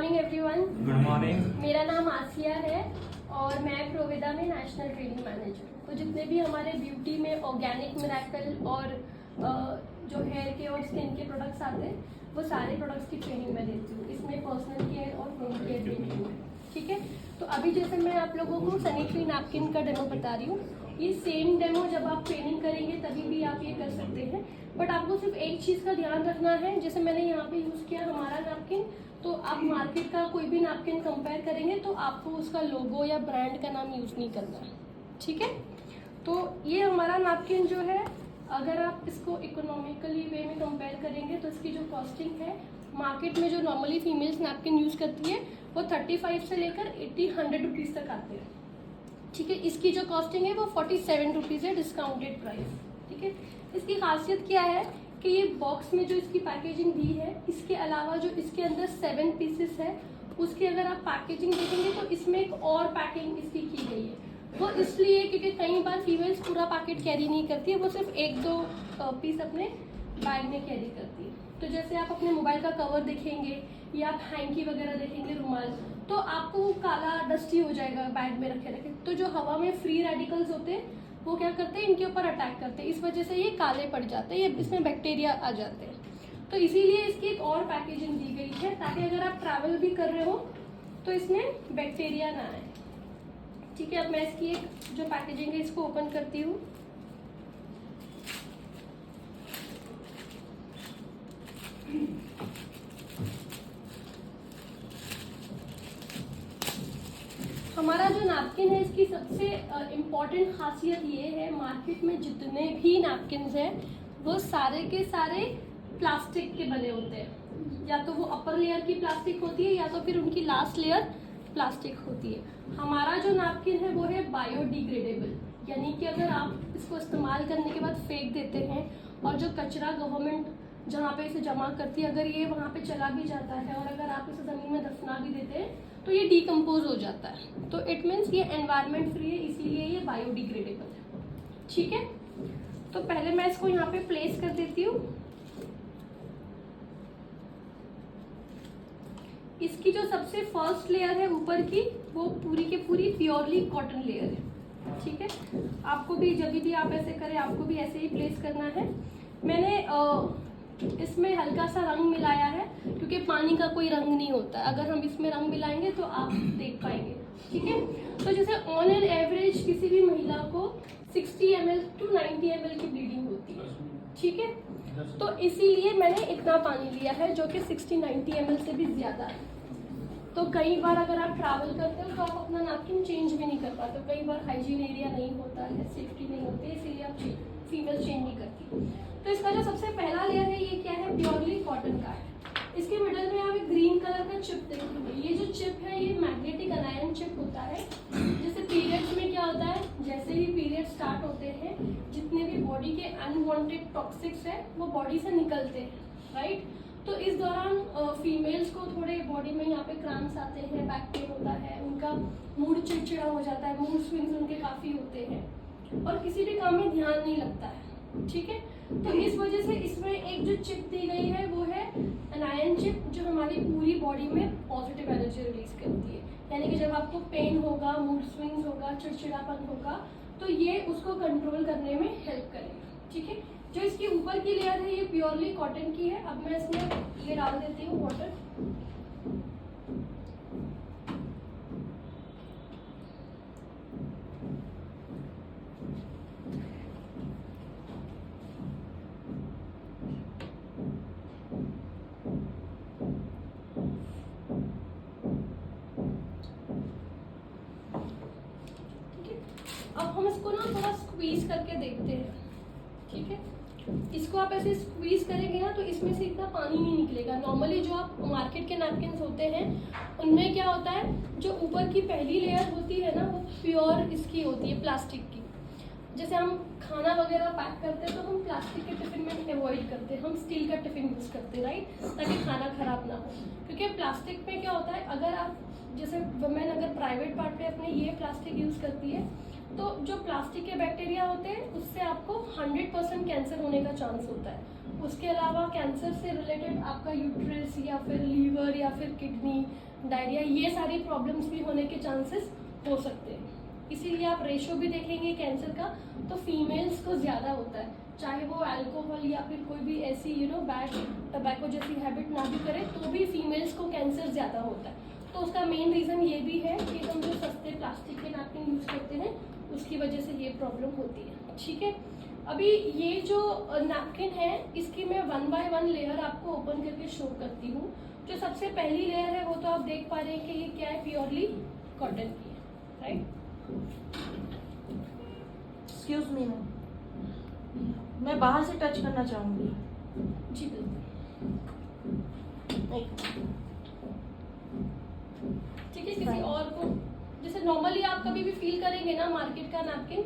Morning everyone. Good morning. मेरा नाम आसिया है और मैं प्रोविदा में नेशनल ट्रेनिंग मैनेजर हूँ। तो जितने भी हमारे ब्यूटी में ऑर्गेनिक मिरेकल और जो हेयर के और स्किन के प्रोडक्ट्स आते हैं वो सारे प्रोडक्ट्स की ट्रेनिंग मैं देती हूँ। इसमें पर्सनल केयर और होम केयर ट्रेनिंग है, ठीक है। तो अभी जैसे मैं आप लोगों को सैनिटरी नैपकिन का डेमो बता रही हूँ, ये सेम डेमो जब आप ट्रेनिंग करेंगे तभी भी आप ये कर सकते हैं। बट आपको सिर्फ एक चीज़ का ध्यान रखना है, जैसे मैंने यहाँ पे यूज़ किया हमारा नैपकिन, तो आप मार्केट का कोई भी नैपकिन कंपेयर करेंगे तो आपको उसका लोगो या ब्रांड का नाम यूज़ नहीं करना है, ठीक है। तो ये हमारा नैपकिन जो है, अगर आप इसको इकोनॉमिकली वे में कंपेयर करेंगे तो इसकी जो कॉस्टिंग है मार्केट में जो नॉर्मली फीमेल्स नैपकिन यूज़ करती है वो 35 से लेकर 80-100 रुपीज़ तक आते हैं, ठीक है। इसकी जो कॉस्टिंग है वो 47 रुपीज़ है, डिस्काउंटेड प्राइस, ठीक है। इसकी खासियत क्या है कि ये बॉक्स में जो इसकी पैकेजिंग दी है, इसके अलावा जो इसके अंदर 7 पीसेस है उसकी अगर आप पैकेजिंग देखेंगे तो इसमें एक और पैकिंग इसकी की गई है। वो इसलिए क्योंकि कई बार फीमेल्स पूरा पैकेट कैरी नहीं करती है, वो सिर्फ 1-2 पीस अपने बैग में कैरी करती है। तो जैसे आप अपने मोबाइल का कवर देखेंगे या आप हैंकी वगैरह देखेंगे, रुमाल, तो आपको वो काला डस्टी हो जाएगा बैग में रखे रखे। तो जो हवा में फ्री रेडिकल्स होते हैं वो क्या करते हैं, इनके ऊपर अटैक करते हैं, इस वजह से ये काले पड़ जाते हैं, ये इसमें बैक्टीरिया आ जाते हैं। तो इसीलिए इसकी एक और पैकेजिंग दी गई है ताकि अगर आप ट्रैवल भी कर रहे हो तो इसमें बैक्टीरिया ना आए, ठीक है। अब मैं इसकी एक जो पैकेजिंग है इसको ओपन करती हूँ। हमारा जो नैपकिन है इसकी सबसे इम्पॉर्टेंट खासियत ये है, मार्केट में जितने भी नैपकिन्स हैं वो सारे के सारे प्लास्टिक के बने होते हैं। या तो वो अपर लेयर की प्लास्टिक होती है या तो फिर उनकी लास्ट लेयर प्लास्टिक होती है। हमारा जो नैपकिन है वो है बायोडिग्रेडेबल, यानी कि अगर आप इसको इस्तेमाल करने के बाद फेंक देते हैं और जो कचरा गवर्नमेंट जहाँ पे इसे जमा करती है, अगर ये वहाँ पे चला भी जाता है और अगर आप इसे ज़मीन में दफना भी देते हैं तो ये डिकम्पोज हो जाता है। तो इट मीन्स ये एनवायरनमेंट फ्री है, इसीलिए ये बायोडिग्रेडेबल है, ठीक है। तो पहले मैं इसको यहाँ पे प्लेस कर देती हूँ। इसकी जो सबसे फर्स्ट लेयर है ऊपर की, वो पूरी की पूरी प्योरली कॉटन लेयर है, ठीक है। आपको भी जब भी आप ऐसे करें आपको भी ऐसे ही प्लेस करना है। मैंने इसमें हल्का सा रंग मिलाया है क्योंकि पानी का कोई रंग नहीं होता है, अगर हम इसमें रंग मिलाएंगे तो आप देख पाएंगे, ठीक है। तो जैसे ऑन एन एवरेज किसी भी महिला को 60 ml to 90 ml की ब्लीडिंग होती है, ठीक है। तो इसीलिए मैंने इतना पानी लिया है जो कि 60-90 ml से भी ज़्यादा है। तो कई बार अगर आप ट्रैवल करते हो तो आप अपना नैपकिन चेंज भी नहीं कर पाते, कई बार हाइजीन एरिया नहीं होता है, सेफ्टी नहीं होती है, इसीलिए आप फीमेल चेंज नहीं करती। तो इसका जो सबसे पहला लेयर है ये क्या है, प्योरली कॉटन का है। इसके मिडल में आप एक ग्रीन कलर का चिप देखेंगे। ये जो चिप है ये मैग्नेटिक अनायन चिप होता है। जैसे पीरियड्स में क्या होता है, जैसे ही पीरियड स्टार्ट होते हैं जितने भी बॉडी के अनवांटेड टॉक्सिक्स है वो बॉडी से निकलते हैं, राइट। तो इस दौरान फीमेल्स को थोड़े बॉडी में यहाँ पे क्रैम्प्स आते हैं, बैक पेन होता है, उनका मूड चिड़चिड़ा हो जाता है, मूड स्विंग्स उनके काफ़ी होते हैं और किसी भी काम में ध्यान नहीं लगता है, ठीक है। तो इस वजह से इसमें एक जो चिप दी गई है वो है अनायन चिप, जो हमारी पूरी बॉडी में पॉजिटिव एनर्जी रिलीज करती है। यानी कि जब आपको पेन होगा, मूड स्विंग्स होगा, चिड़चिड़ापन होगा, तो ये उसको कंट्रोल करने में हेल्प करेगा, ठीक है। जो इसकी ऊपर की लेयर है ये प्योरली कॉटन की है। अब मैं इसमें ये डाल देती हूँ वाटर। अब हम इसको ना थोड़ा स्क्वीज करके देखते हैं, ठीक है। इसको आप ऐसे स्क्वीज करेंगे ना तो इसमें से इतना पानी नहीं निकलेगा। नॉर्मली जो आप मार्केट के नैपकिन्स होते हैं उनमें क्या होता है, जो ऊपर की पहली लेयर होती है ना वो प्योर इसकी होती है, प्लास्टिक की। जैसे हम खाना वगैरह पैक करते हैं तो हम प्लास्टिक के टिफिन में अवॉइड करते हैं, हम स्टील का टिफिन यूज़ करते हैं, राइट, ताकि खाना खराब ना हो। क्योंकि प्लास्टिक में क्या होता है, अगर आप जैसे वुमेन अगर प्राइवेट पार्ट में अपने ये प्लास्टिक यूज़ करती है तो जो प्लास्टिक के बैक्टीरिया होते हैं उससे आपको 100% कैंसर होने का चांस होता है। उसके अलावा कैंसर से रिलेटेड आपका यूट्रस या फिर लीवर या फिर किडनी, डायरिया, ये सारी प्रॉब्लम्स भी होने के चांसेस हो सकते हैं। इसीलिए आप रेशो भी देखेंगे कैंसर का तो फीमेल्स को ज़्यादा होता है, चाहे वो अल्कोहल या फिर कोई भी ऐसी बैड टबैको जैसी हैबिट ना भी करे तो भी फीमेल्स को कैंसर ज़्यादा होता है। तो उसका मेन रीज़न ये भी है कि हम जो सस्ते प्लास्टिक के नैपकिन यूज़ करते हैं उसकी वजह से ये प्रॉब्लम होती है। ठीक है, अभी ये जो नैपकिन है इसकी मैं 1 बाय 1 लेयर आपको ओपन करके शो करती हूँ। जो सबसे पहली लेयर है वो तो आप देख पा रहे हैं कि ये क्या है, प्योरली कॉटन की है, राइट। एक्सक्यूज मी मैम, मैं बाहर से टच करना चाहूँगी। जी बिल्कुल, ठीक है। किसी और को जैसे नॉर्मली आप कभी भी फील करेंगे ना मार्केट का नैपकिन,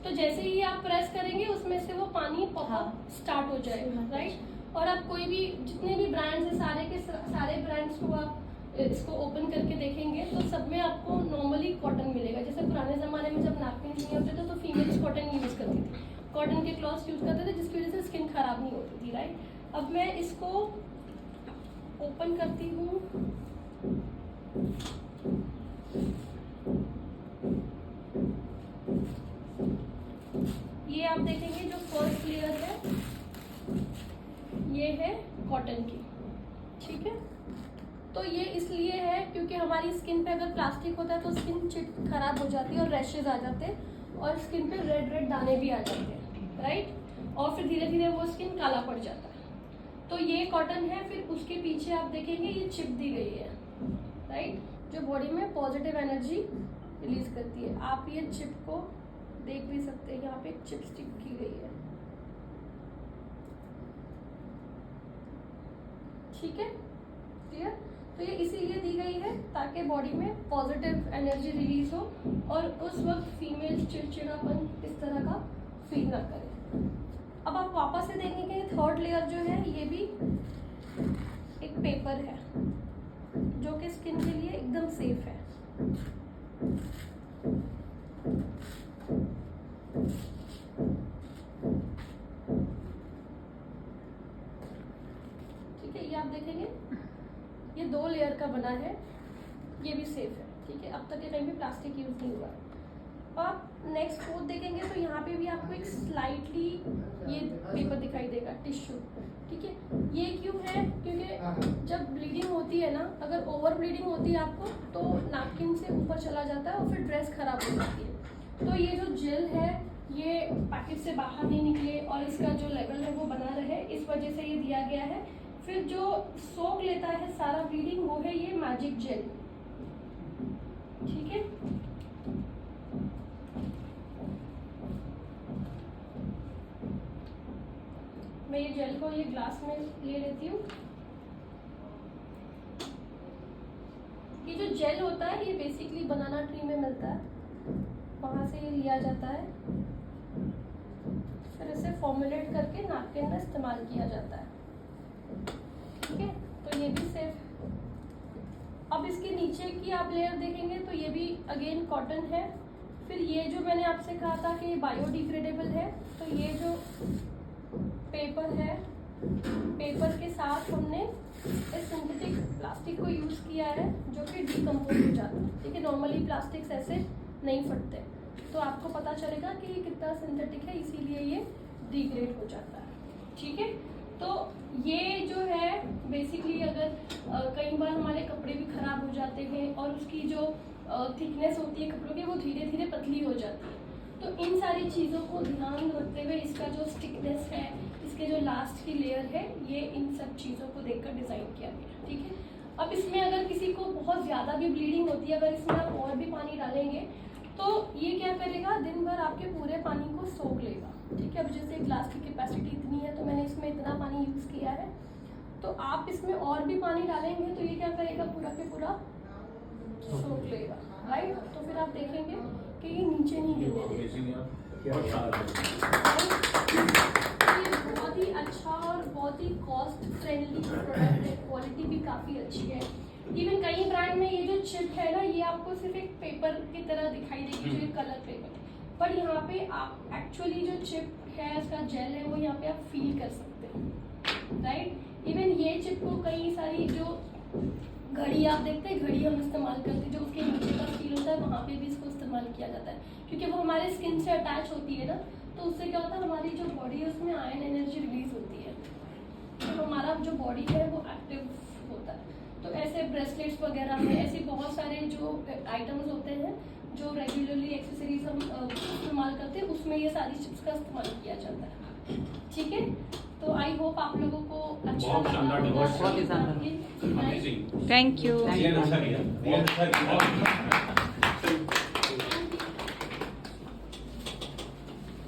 तो जैसे ही आप प्रेस करेंगे उसमें से वो पानी पॉप स्टार्ट हो जाएगा, राइट। और आप कोई भी जितने भी ब्रांड्स हैं सारे के सारे ब्रांड्स को आप इसको ओपन करके देखेंगे तो सब में आपको नॉर्मली कॉटन मिलेगा। जैसे पुराने ज़माने में जब नैपकिन नहीं होते थे तो फीमेल्स कॉटन यूज़ करती थी, कॉटन के क्लॉथ्स यूज़ करते थे जिसकी वजह से स्किन खराब नहीं होती थी, राइट। अब मैं इसको ओपन करती हूँ। ये आप देखेंगे जो फर्स्ट लेयर है ये है कॉटन की, ठीक है। तो ये इसलिए है क्योंकि हमारी स्किन पे अगर प्लास्टिक होता है तो स्किन चिट खराब हो जाती है और रैशेज आ जाते हैं और स्किन पे रेड रेड दाने भी आ जाते हैं, राइट। और फिर धीरे धीरे वो स्किन काला पड़ जाता है। तो ये कॉटन है। फिर उसके पीछे आप देखेंगे ये चिप दी गई है, राइट, जो बॉडी में पॉजिटिव एनर्जी रिलीज करती है। आप ये चिप को देख भी सकते हैं, यहाँ पे एक चिप स्टिक की गई है, ठीक है, क्लियर। तो ये इसीलिए दी गई है ताकि बॉडी में पॉजिटिव एनर्जी रिलीज हो और उस वक्त फीमेल चिड़चिड़ापन इस तरह का फील ना करे। अब आप वापस से देखेंगे कि थर्ड लेयर जो है ये भी एक पेपर है जो कि स्किन के लिए एकदम सेफ है। ठीक है, ये आप देखेंगे ये 2 लेयर का बना है, ये भी सेफ है, ठीक है। अब तक के कहीं भी प्लास्टिक यूज नहीं हुआ है। आप नेक्स्ट फोर्थ देखेंगे तो यहाँ पे भी आपको एक स्लाइटली ये पेपर दिखाई देगा, टिश्यू, ठीक है। ये क्यों है, क्योंकि जब ब्लीडिंग होती है ना, अगर ओवर ब्लीडिंग होती है आपको तो नैपकिन से ऊपर चला जाता है और फिर ड्रेस खराब हो जाती है। तो ये जो जेल है ये पैकेट से बाहर नहीं निकले और इसका जो लेवल है वो बना रहे, इस वजह से ये दिया गया है। फिर जो सोख लेता है सारा ब्लीडिंग वो है ये मैजिक जेल, ठीक है। मैं ये जेल को ये ग्लास में ले लेती हूँ। ये जो जेल होता है ये बेसिकली बनाना ट्री में मिलता है, वहाँ से ये लिया जाता है, फिर इसे फॉर्मुलेट करके नैपकिन में इस्तेमाल किया जाता है, ठीक है। तो ये भी सेफ। अब इसके नीचे की आप लेयर देखेंगे तो ये भी अगेन कॉटन है। फिर ये जो मैंने आपसे कहा था कि बायोडिग्रेडेबल है, तो ये जो पेपर है, पेपर के साथ हमने इस सिंथेटिक प्लास्टिक को यूज़ किया है जो कि डिकम्पोज हो जाता है, ठीक है। नॉर्मली प्लास्टिक्स ऐसे नहीं फटते, तो आपको पता चलेगा कि ये कितना सिंथेटिक है, इसीलिए ये डिग्रेड हो जाता है, ठीक है। तो ये जो है बेसिकली अगर कई बार हमारे कपड़े भी ख़राब हो जाते हैं और उसकी जो थिकनेस होती है कपड़ों की वो धीरे धीरे पतली हो जाती है, तो इन सारी चीज़ों को ध्यान रखते हुए इसका जो स्टिकनेस है, इसके जो लास्ट की लेयर है, ये इन सब चीज़ों को देखकर डिज़ाइन किया गया, ठीक है। अब इसमें अगर किसी को बहुत ज़्यादा भी ब्लीडिंग होती है, अगर इसमें आप और भी पानी डालेंगे तो ये क्या करेगा, दिन भर आपके पूरे पानी को सोख लेगा, ठीक है। अब जैसे ग्लास की कैपेसिटी इतनी है तो मैंने इसमें इतना पानी यूज़ किया है, तो आप इसमें और भी पानी डालेंगे तो ये क्या करेगा, पूरा के पूरा सोख लेगा, राइट। तो फिर आप देखेंगे कि ये नीचे नहीं गिरेगा। ये बहुत ही अच्छा और बहुत ही कॉस्ट फ्रेंडली प्रोडक्ट है, क्वालिटी भी काफ़ी अच्छी है। इवन कई ब्रांड में ये जो चिप है ना, ये आपको सिर्फ एक पेपर की तरह दिखाई देगी, जो ये कलर पेपर, पर यहाँ पे आप एक्चुअली जो चिप है, इसका जेल है, वो यहाँ पे आप फील कर सकते हैं, राइट। इवन ये चिप को कई सारी जो घड़ी आप देखते हैं, घड़ी हम इस्तेमाल करते हैं, जो उसके नीचे का स्टील होता है वहाँ पे भी इसको इस्तेमाल किया जाता है, क्योंकि वो हमारे स्किन से अटैच होती है ना, तो उससे क्या होता है हमारी जो बॉडी है उसमें आयन एनर्जी रिलीज होती है, तो हमारा जो बॉडी है वो एक्टिव होता है। तो ऐसे ब्रेसलेट्स वगैरह में ऐसे बहुत सारे जो आइटम्स होते हैं जो रेगुलरली एक्सेसरीज हम इस्तेमाल करते हैं, उसमें ये सारी चिप्स का इस्तेमाल किया जाता है। ठीक है, तो आई होप आप लोगों को अच्छा बहुत शानदार demonstration। लगा। Amazing। Thank you. अच्छा किया।